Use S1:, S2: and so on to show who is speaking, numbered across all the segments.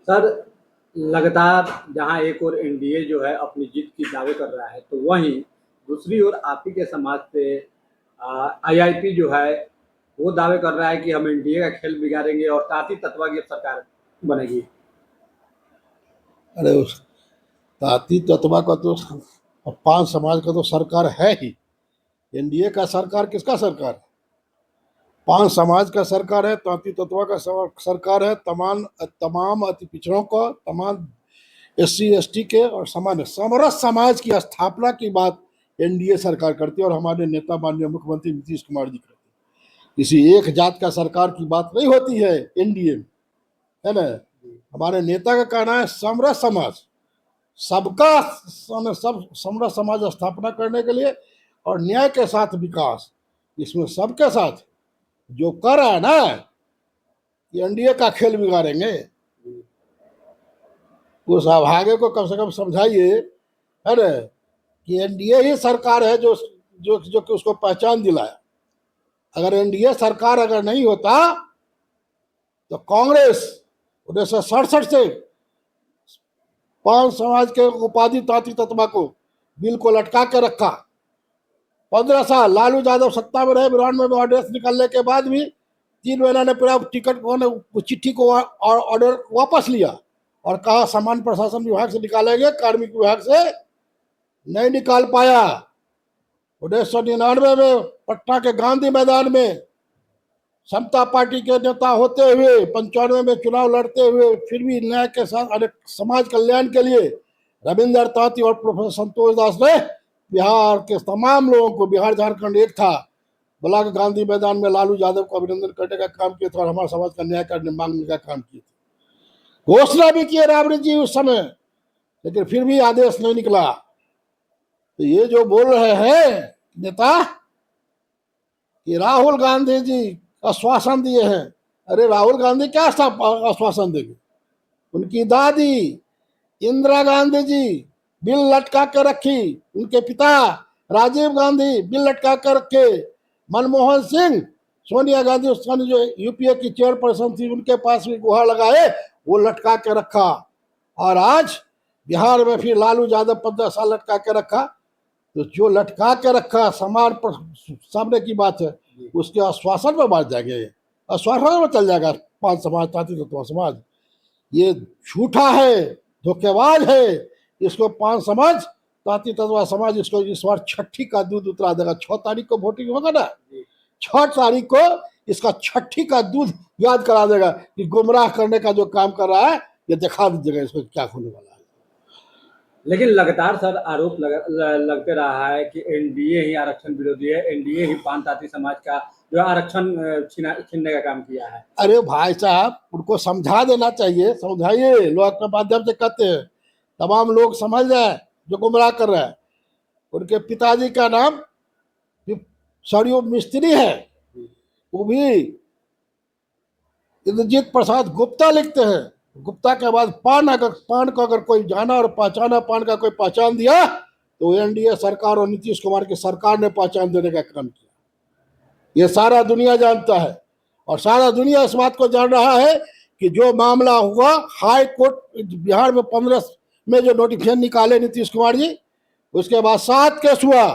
S1: Sir, लगातार जहां एक और एनडीए जो है अपनी जीत की दावे कर रहा है, तो वहीं दूसरी ओर आप ही के समाज से आईआईपी जो है वो दावे कर रहा है कि हम एनडीए का खेल बिगाड़ेंगे और ताती तत्वा की सरकार बनेगी।
S2: अरे उस ताती तत्वा का तो पान समाज का तो सरकार है ही। एनडीए का सरकार किसका सरकार है? पान समाज का सरकार है, ताती तत्वा का सरकार है, तमाम तमाम अति पिछड़ों का, तमाम एससी एसटी के और सामान्य समरस समाज की स्थापना की बात एनडीए सरकार करती है और हमारे नेता माननीय मुख्यमंत्री नीतीश कुमार जी करते हैं। किसी एक जात का सरकार की बात नहीं होती है एनडीए में, है ना। हमारे नेता का कहना है समरस समाज, सबका सब समरस समाज स्थापना करने के लिए और न्याय के साथ विकास, इसमें सबके साथ जो कर रहा है ना, ये एनडीए का खेल बिगाड़ेंगे। उस अभागे को कम से कम समझाइए, है ना, कि एनडीए ही सरकार है जो जो जो कि उसको पहचान दिलाया। अगर एनडीए सरकार अगर नहीं होता तो कांग्रेस 1967 से पान समाज के उपाधि ताती तत्वा को बिल को लटका के रखा। 15 साल लालू यादव सत्ता में रहे, 92 में ऑर्डर निकलने के बाद भी 3 महीना ने पूरा टिकट चिट्ठी को ऑर्डर वापस लिया और कहा सामान्य प्रशासन विभाग से निकालेंगे, कार्मिक विभाग से नहीं निकाल पाया। 1999 में पटना के गांधी मैदान में समता पार्टी के नेता होते हुए 95 में चुनाव लड़ते हुए फिर भी न्याय के साथ समाज कल्याण के लिए रविंदर ताती और प्रोफेसर संतोष दास ने बिहार के तमाम लोगों को, बिहार झारखंड एक था, बुला के गांधी मैदान में लालू यादव को अभिनंदन करने का काम किया था और हमारे समाज का न्याय करने मांगने का काम किया था। घोषणा भी किए राबड़ी जी उस समय, लेकिन फिर भी आदेश नहीं निकला। तो ये जो बोल रहे हैं नेता कि राहुल गांधी जी आश्वासन दिए हैं, अरे राहुल गांधी क्या आश्वासन देंगे? उनकी दादी इंदिरा गांधी जी बिल लटका कर रखी, उनके पिता राजीव गांधी बिल लटका कर रखे, मनमोहन सिंह, सोनिया गांधी उस समय जो यूपीए की चेयरपर्सन थी उनके पास भी गुहार लगाए, वो लटका के रखा। और आज बिहार में फिर लालू यादव 15 साल लटका के रखा। तो जो लटका के रखा समान पर सामने की बात है, उसके आश्वासन में बांट जाएंगे, आश्वासन में चल जाएगा पान समाज, ताती तत्वा समाज। ये झूठा है, धोखेबाज है। इसको पान समाज, ताती तत्वा समाज इसको इस बार छठी का दूध उतरा देगा। 6 तारीख को वोटिंग होगा ना, 6 तारीख को इसका छठी का दूध याद करा देगा कि गुमराह करने का जो काम कर रहा है ये दिखा दीजिएगा इसको क्या होने वाला है।
S1: लेकिन लगातार सर आरोप लगते रहा है कि एनडीए ही आरक्षण विरोधी है, एनडीए ही पान ताती समाज का जो आरक्षण छीनने का काम किया है।
S2: अरे भाई साहब, उनको समझा देना चाहिए, समझाइए, लोग के माध्यम से कहते हैं, तमाम लोग समझ जाए जो गुमराह कर रहा है। उनके पिताजी का नाम सरयू मिस्त्री है, वो भी इंद्रजीत प्रसाद गुप्ता लिखते हैं। गुप्ता के बाद पान को अगर कोई जाना और पहचाना, पान का कोई पहचान दिया तो एनडीए सरकार और नीतीश कुमार की सरकार ने पहचान देने का काम किया। ये सारा दुनिया जानता है और सारा दुनिया इस बात को जान रहा है कि जो मामला हुआ हाई कोर्ट बिहार में 15 में जो नोटिफिकेशन निकाले नीतीश कुमार जी, उसके बाद 7 केस हुआ।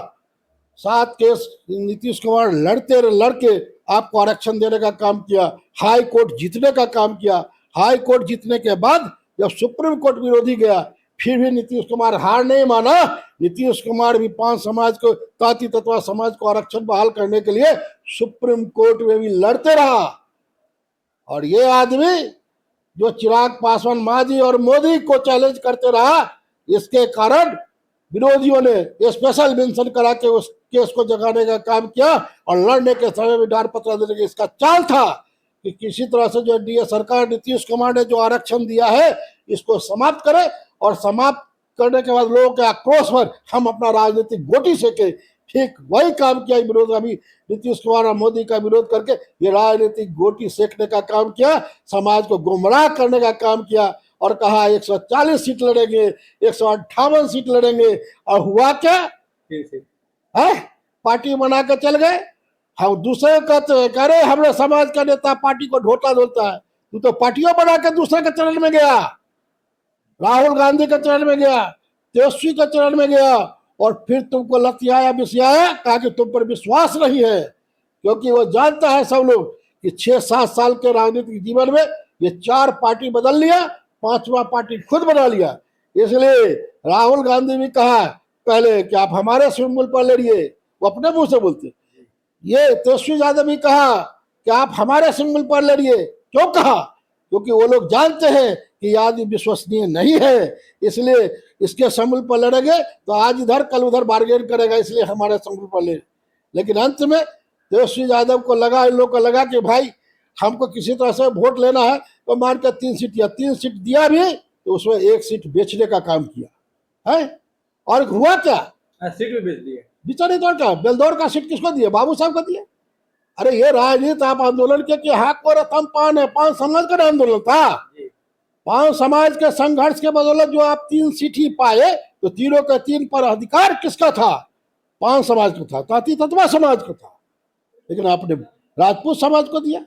S2: 7 केस नीतीश कुमार लड़के आपको आरक्षण देने का काम किया, हाई कोर्ट जीतने का काम किया। हाई कोर्ट जीतने के बाद जब सुप्रीम कोर्ट विरोधी गया, फिर भी नीतीश कुमार हार नहीं माना। नीतीश कुमार भी पान समाज को, ताती तत्वा समाज को आरक्षण बहाल करने के लिए सुप्रीम कोर्ट में भी लड़ते रहा। और ये आदमी जो चिराग पासवान मांझी और मोदी को चैलेंज करते रहा, इसके कारण विरोधियों ने स्पेशल मेंशन करा के उस केस को जगाने का काम किया और लड़ने के समय में डार पत्र देने का इसका चाल था कि किसी तरह से जो एनडीए सरकार, नीतीश कुमार ने जो आरक्षण दिया है इसको समाप्त करे और समाप्त करने के बाद लोगों के आक्रोश पर हम अपना राजनीतिक गोटी सेके। ठीक वही काम किया विरोध, अभी नीतीश कुमार और मोदी का विरोध करके ये राजनीतिक गोटी सेकने का काम किया, समाज को गुमराह करने का काम किया और कहा 140 सीट लड़ेंगे, 158 सीट लड़ेंगे। और हुआ क्या है? पार्टी बना के चल गए। हम दूसरे कहते हैं, कह रहे हमारे समाज का नेता पार्टी को ढोता धोता है। तू तो पार्टियों बना के दूसरे के चरण में गया, राहुल गांधी के चरण में गया, तेजस्वी के चरण में गया, और फिर तुमको लतियाया बिसियाया, कहा कि तुम पर विश्वास नहीं है, क्योंकि वो जानता है सब लोग कि 6-7 साल के राजनीतिक जीवन में ये 4 पार्टी बदल लिया, 5वां पार्टी खुद बना लिया। इसलिए राहुल गांधी भी कहा पहले कि आप हमारे सिंबल पर लड़िए, वो अपने मुंह से बोलते। ये तेजस्वी यादव भी कहा कि आप हमारे सिंबल पर लड़िए। क्यों कहा? क्योंकि वो लोग जानते हैं कि ये आदमी विश्वसनीय नहीं है, इसलिए इसके सिंबल पर लड़ेंगे तो आज इधर कल उधर बार्गेन करेगा, इसलिए हमारे सिंबल पर ले। लेकिन अंत में तेजस्वी यादव को लगा, इन लोग को लगा कि भाई हमको किसी तरह से वोट लेना है, तो मान कर 3 सीट या 3 सीट दिया भी, तो उसमें 1 सीट बेचने का काम किया है। और हुआ क्या?
S1: सीट भी बेच दी है।
S2: बेचारे तो क्या, बेलदौर का सीट किसको दिया? बाबू साहब को दिया। अरे ये राजनीति आप आंदोलन के हक और रतम पान है, 5 समाज का आंदोलन था। 5 समाज के संघर्ष के बदौलत जो आप 3 सीट ही पाए, तो तीनों के 3 पर अधिकार किसका था? 5 समाज का था, ताती तत्वा समाज का था। लेकिन आपने राजपूत समाज को दिया।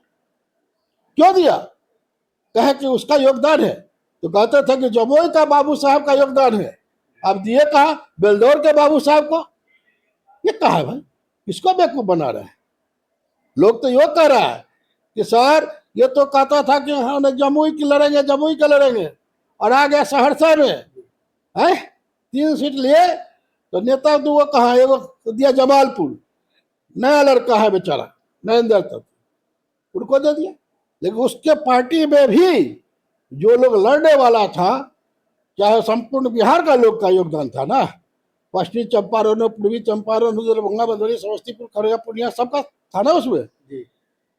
S2: क्यों दिया? कहे कि उसका योगदान है, तो कहते थे कि जमुई का बाबू साहब का योगदान है। अब दिए कहा बेलदौर के बाबू साहब को। ये कहा है भाई, किसको बेवकूफ बना रहा है? लोग तो यो कह रहा है कि सर ये तो कहता था कि हम जमुई की लड़ेंगे, जमुई के लड़ेंगे, और आ गया सहरसा में है 3 सीट लिए, तो नेता तो वो कहा, एगो दिया जमालपुर, नया लड़का है बेचारा नरेंद्र तक, उनको दे दिया। लेकिन उसके पार्टी में भी जो लोग लड़ने वाला था, चाहे संपूर्ण बिहार का लोग का योगदान था ना, पश्चिमी चंपारण, पूर्वी चंपारण, दरभंगा, मधुबनी, समस्तीपुर, खगड़िया, पूर्णिया, सबका था ना उसमें।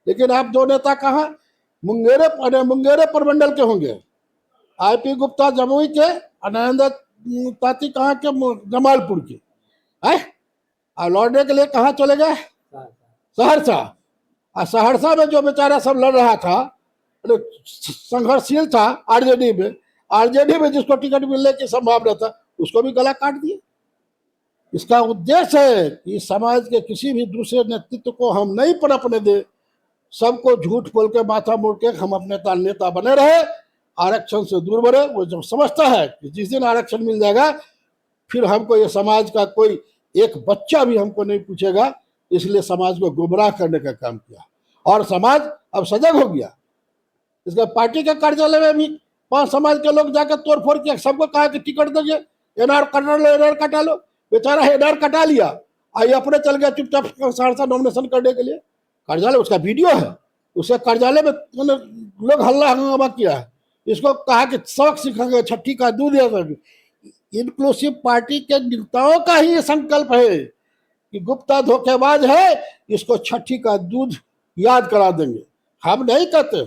S2: लेकिन आप 2 नेता कहा मुंगेरे प्रमंडल के होंगे, आईपी गुप्ता जमुई के, नरेंद्र ताती कहाँ के? जमालपुर के है। और लौटने के लिए कहाँ चले गए? सहरसा। और सहरसा में जो बेचारा सब लड़ रहा था, संघर्षशील था आरजेडी में जिसको टिकट मिलने की संभावना था, उसको भी गला काट दिया। इसका उद्देश्य है कि समाज के किसी भी दूसरे नेतृत्व को हम नहीं पनपने दे, सबको झूठ बोल के माथा मोड़ के हम अपने नेता बने रहे, आरक्षण से दूर बढ़े। वो जब समझता है कि जिस दिन आरक्षण मिल जाएगा, फिर हमको ये समाज का कोई एक बच्चा भी हमको नहीं पूछेगा, इसलिए समाज को गुमराह करने का काम किया। और समाज अब सजग हो गया। इसका पार्टी के कार्यालय में भी 5 समाज के लोग जाकर तोड़फोड़ किया, सबको कहा कि टिकट देंगे, एनआर कटा लो, एनआर कटा लो। बेचारा एनआर कटा लिया, आई अपने चल गया चुपचाप सहरसा नॉमिनेशन करने के लिए। कार्यालय, उसका वीडियो है, उसे कार्यालय में लोग हल्ला हंगामा किया है। इसको कहा कि सबक सिखाएंगे, छठी का दूध दिया। इंक्लूसिव पार्टी के नेताओं का ही संकल्प है कि गुप्ता धोखेबाज है, इसको छठी का दूध याद करा देंगे। हम नहीं कहते,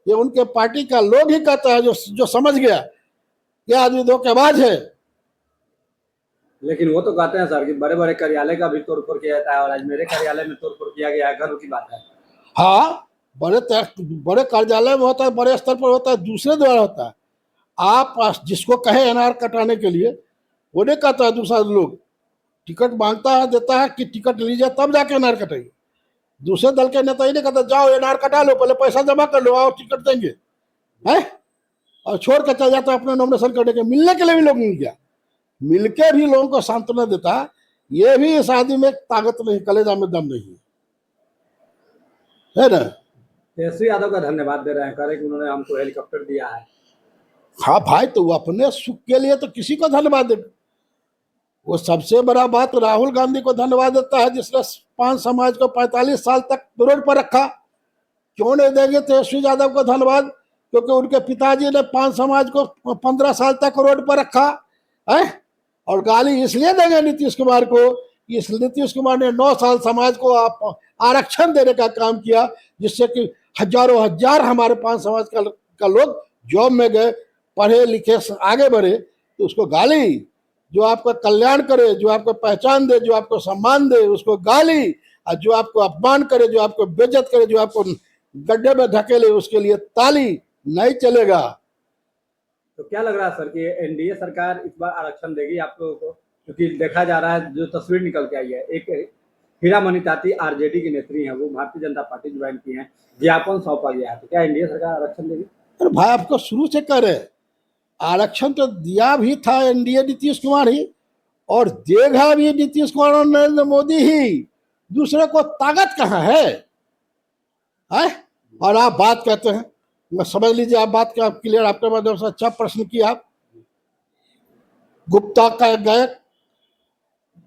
S2: ये उनके पार्टी का लोग ही कहता है, जो समझ गया कि आदमी धोखेबाज है।
S1: लेकिन वो तो कहते हैं सर कि बड़े बड़े कार्यालय का भी तोड़फोड़ किया जाता है, और आज मेरे कार्यालय में तोड़फोड़ किया गया है, गर्व की बात है।
S2: हाँ, बड़े कार्यालय में होता है, बड़े स्तर पर होता है, दूसरे द्वारा होता है। आप जिसको कहे एनआर कटाने के लिए, वो नहीं कहता है दूसरा लोग, टिकट मांगता है, देता है कि टिकट लीजिए तब जाके एनआर कटाइए। दूसरे दल के नेता ही नहीं कहता जाओ एनआर कटा लो, पहले पैसा जमा कर लो, आओ टिकट देंगे, है, और छोड़ कर चल जाता है अपने नॉमिनेशन करने के। मिलने के लिए भी लोग मिल गया, मिलके भी लोगों को सांत्वना देता, ये भी इस आदमी में ताकत नहीं, कलेजा में दम नहीं है ना।
S1: तेजस्वी यादव का धन्यवाद दे रहे हैं, कह रहे कि उन्होंने हमको हेलीकॉप्टर दिया है।
S2: हाँ भाई, तो वो अपने सुख के लिए तो किसी को धन्यवाद दे। वो सबसे बड़ा बात राहुल गांधी को धन्यवाद देता है, जिसने 5 समाज को 45 साल तक रोड पर रखा। क्यों नहीं देंगे तेजस्वी यादव को धन्यवाद? क्योंकि उनके पिताजी ने 5 समाज को 15 साल तक रोड पर रखा है। और गाली इसलिए देंगे नीतीश कुमार को, इस नीतीश कुमार ने 9 साल समाज को आरक्षण देने का काम किया, जिससे कि हजारों हजार हमारे 5 समाज का लोग जॉब में गए, पढ़े लिखे, आगे बढ़े। तो उसको गाली, जो आपका कल्याण करे, जो आपको पहचान दे, जो आपको सम्मान दे, उसको गाली, और जो आपको अपमान करे, जो आपको बेइज्जत करे, जो आपको गड्ढे में धकेले, उसके लिए ताली। नहीं चलेगा।
S1: तो क्या लग रहा है सर कि एनडीए सरकार इस बार आरक्षण देगी आप लोगों को? क्योंकि देखा जा रहा है, जो तस्वीर निकल के आई है, एक हीरामणि ताती आरजेडी की नेत्री हैं, वो भारतीय जनता पार्टी ज्वाइन की हैं, ज्ञापन सौंपा गया है, तो क्या एनडीए सरकार आरक्षण देगी?
S2: अरे भाई, आपको शुरू से कह रहे, आरक्षण तो दिया भी था एनडीए नीतीश कुमार ही, और देगा भी नीतीश कुमार और नरेंद्र मोदी ही। दूसरे को ताकत कहाँ है? और आप बात कहते हैं, मैं समझ लीजिए, आप बात का क्लियर, आपके माध्यम से अच्छा प्रश्न किया आप। गुप्ता का गए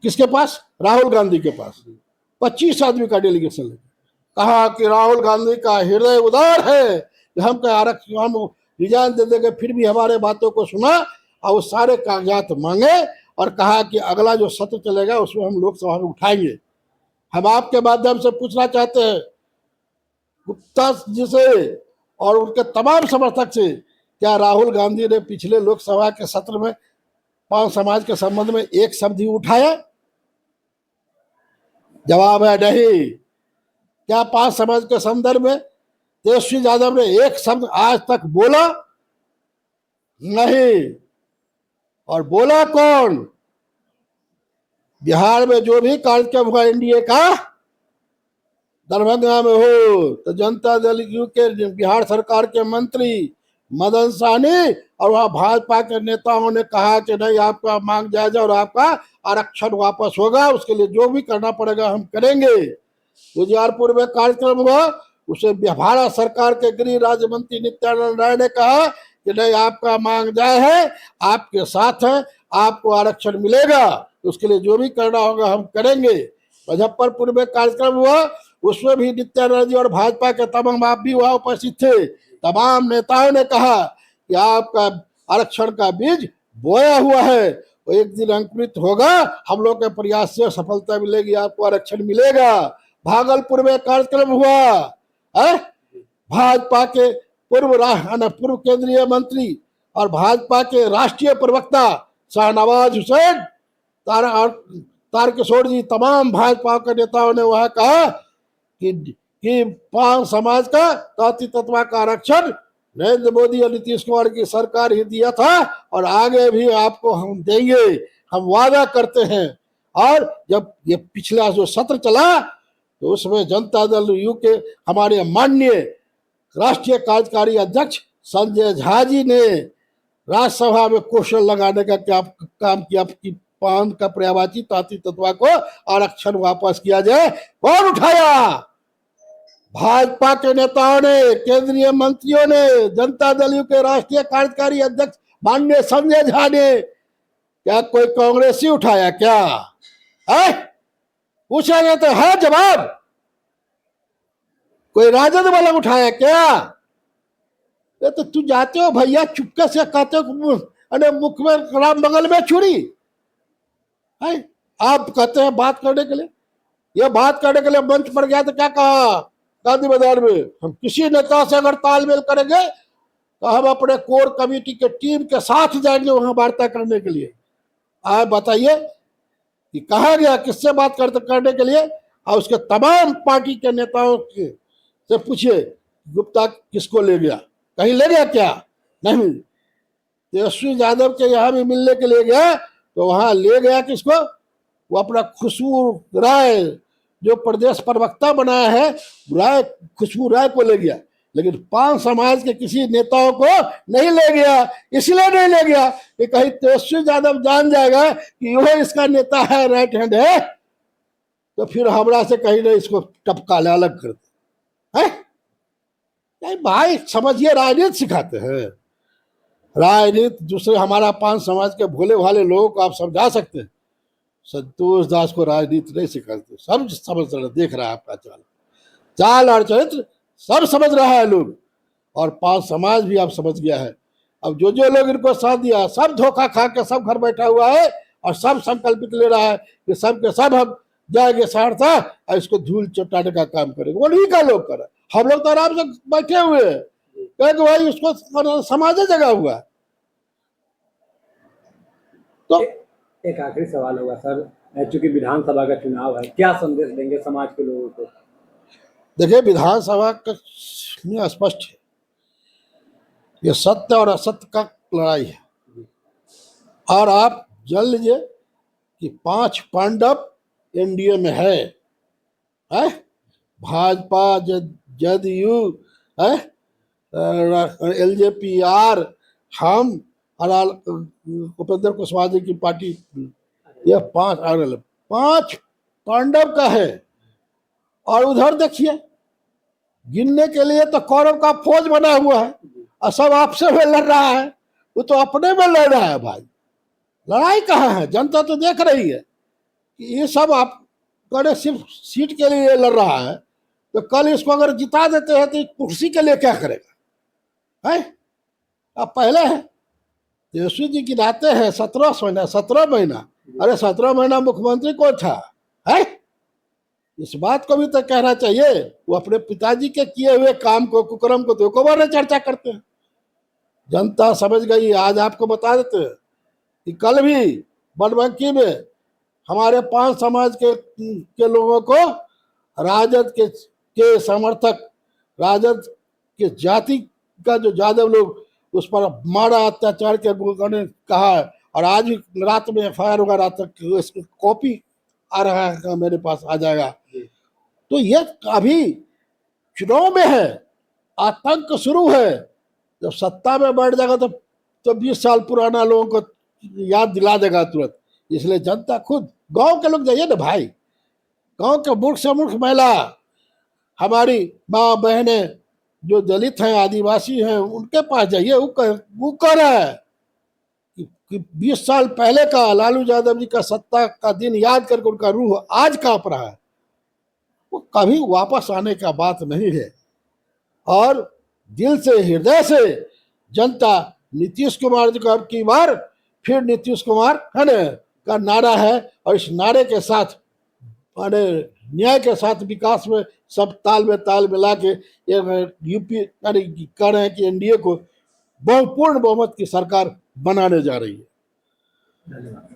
S2: किसके पास? राहुल गांधी के पास। 25 आदमी का डेलीगेशन लेकर कहा कि राहुल गांधी का हृदय उदार है, हम क्या आरक्षण, हम रिजाइन दे देंगे, फिर भी हमारे बातों को सुना और वो सारे कागजात मांगे और कहा कि अगला जो सत्र चलेगा उसमें हम लोकसभा में उठाएंगे। हम आपके माध्यम से पूछना चाहते हैं गुप्ता जी से और उनके तमाम समर्थक से, क्या राहुल गांधी ने पिछले लोकसभा के सत्र में 5 समाज के संबंध में एक शब्द ही उठाया? जवाब है नहीं। क्या 5 समाज के संदर्भ में तेजस्वी यादव ने एक शब्द आज तक बोला? नहीं। और बोला कौन? बिहार में जो भी कार्यक्रम हुआ एनडीए का, दरभंगा में हो तो जनता दल यू के बिहार सरकार के मंत्री मदन सहनी और वहां भाजपा के नेताओं ने कहा कि नहीं, आपका मांग जायज और आपका आरक्षण वापस होगा, उसके लिए जो भी करना पड़ेगा हम करेंगे। उजियारपुर में कार्यक्रम हुआ, उसे भारत सरकार के गृह राज्य मंत्री नित्यानंद राय ने कहा कि नहीं, आपका मांग जायज है, आपके साथ है, आपको आरक्षण मिलेगा, उसके लिए जो भी करना होगा हम करेंगे। मुजफ्फरपुर में कार्यक्रम हुआ, उसमें भी नित्यानंद जी और भाजपा के तमाम आप भी वहां उपस्थित थे। तमाम नेताओं ने कहा कि आपका आरक्षण का बीज बोया हुआ है, वो एक दिन अंकुरित होगा, हम लोग के प्रयास से सफलता मिलेगी, आपको आरक्षण मिलेगा। भागलपुर में कार्यक्रम हुआ है, भाजपा के पूर्व केंद्रीय मंत्री और भाजपा के राष्ट्रीय प्रवक्ता शाहनवाज हुसैन, तारकिशोर जी, तमाम भाजपा के नेताओं ने वहां कहा कि 5 समाज का ताती तत्वा का आरक्षण नरेंद्र मोदी और नीतीश कुमार की सरकार ही दिया था और आगे भी आपको हम देंगे, हम वादा करते हैं। और जब ये पिछला जो सत्र चला तो उसमें जनता दल यू के हमारे माननीय राष्ट्रीय कार्यकारी अध्यक्ष संजय झा जी ने राज्यसभा में क्वेश्चन लगाने का क्या काम किया कि 5 का पर्यायवाची ताती तत्वा को आरक्षण वापस किया जाए। कौन उठाया? भाजपा के नेताओं ने, केंद्रीय मंत्रियों ने, जनता दल के राष्ट्रीय कार्यकारी अध्यक्ष माननीय संजय झा ने। क्या कोई कांग्रेसी उठाया क्या? है? पूछा गया तो है जवाब। कोई राजद वाला उठाया क्या? ये तो तू जाते हो भैया चुपके से कहते हो, अरे मुख में राम बगल में छुरी है। आप कहते हैं बात करने के लिए, ये बात करने के लिए मंच पर गया तो क्या कहा गांधी मैदान में, हम किसी नेता से अगर तालमेल करेंगे तो हम अपने कोर कमेटी के टीम के साथ जाएंगे वहां वार्ता करने के लिए। आप बताइए कि कहा गया किससे बात करने के लिए? और उसके तमाम पार्टी के नेताओं से पूछिए गुप्ता किसको ले गया, कहीं ले गया क्या? नहीं। तेजस्वी यादव के यहाँ भी मिलने के लिए गया तो वहां ले गया किसको? वो अपना खुशबू राय जो प्रदेश प्रवक्ता बनाया है, राय, खुशबू राय को ले गया, लेकिन 5 समाज के किसी नेताओं को नहीं ले गया। इसलिए नहीं ले गया कि कहीं तेजस्वी यादव जान जाएगा कि वह इसका नेता है, राइट हैंड है, तो फिर हमरा से कहीं ना इसको टपका ले, अलग कर दे। नहीं भाई, समझिए, राजनीति सिखाते हैं। राजनीति दूसरे हमारा 5 समाज के भोले भाले लोगों को आप समझा सकते हैं, संतोष दास को राजनीति नहीं सिखाते। सब समझ रहे, देख रहा है आपका चाल और चरित्र सब समझ रहा है लोग, और 5 समाज भी आप समझ गया है। अब जो लोग इनको साथ दिया सब धोखा खा के सब घर बैठा हुआ है और सब संकल्पित ले रहा है कि सब के सब हम जाएंगे सहरसा और इसको धूल चटाने का काम करेंगे। वो नहीं का लोग करे, हम लोग तो आराम से बैठे हुए हैं, कहेंगे भाई उसको समाज जगह हुआ। तो
S1: एक आखिरी सवाल होगा सर, चूंकि विधानसभा का चुनाव है, क्या संदेश देंगे समाज के लोगों को?
S2: देखिए, विधानसभा में स्पष्ट है, ये सत्य और असत्य का लड़ाई है। और आप जान लीजिए कि 5 पांडव एनडीए में है, है, भाजपा, जदयू है, LJP-R, हम और उपेंद्र कुशवाहा जी की पार्टी, ये 5 पांडव का है। और उधर देखिए, गिनने के लिए तो कौरव का फौज बना हुआ है और सब आपसे में लड़ रहा है। वो तो अपने में लड़ रहा है भाई, लड़ाई कहाँ है? जनता तो देख रही है कि ये सब आप करे सिर्फ सीट के लिए लड़ रहा है। तो कल इसको अगर जिता देते हैं तो कुर्सी के लिए क्या करेगा? है अब पहले है तेजस्वी जी गिनाते हैं 17 महीना। अरे 17 महीना मुख्यमंत्री कौन था? है, इस बात को भी तो कहना चाहिए। वो अपने पिताजी के किए हुए काम को, कुकर्म को तो बार चर्चा करते हैं। जनता समझ गई। आज आपको बता देते हैं कि कल भी बनबंकी में हमारे 5 समाज के लोगों को राजद के समर्थक, राजद के जाति का जो यादव लोग, उस पर मारा, अत्याचार के ने कहा। और आज भी रात में FIR होगा, रात तक इसकी कॉपी आ रहा है, मेरे पास आ जाएगा। तो ये अभी चुनाव में है, आतंक शुरू है। जब सत्ता में बैठ जाएगा तो 20 साल पुराना लोगों को याद दिला देगा तुरंत। इसलिए जनता खुद, गांव के लोग जाइए ना भाई, गांव के मूर्ख से मूर्ख महिला, हमारी माँ बहने जो दलित हैं, आदिवासी हैं, उनके पास जाइए। वो कह रहा है कि 20 साल पहले का लालू यादव जी का सत्ता का दिन याद करके उनका रूह आज कांप रहा है। वो कभी वापस आने का बात नहीं है। और दिल से, हृदय से जनता नीतीश कुमार जी का की बार फिर नीतीश कुमार है ना का नारा है। और इस नारे के साथ, न्याय के साथ, विकास में सब ताल मिला के यूपी कह रहे हैं कि NDA को पूर्ण बहुमत की सरकार बनाने जा रही है।
S1: धन्यवाद।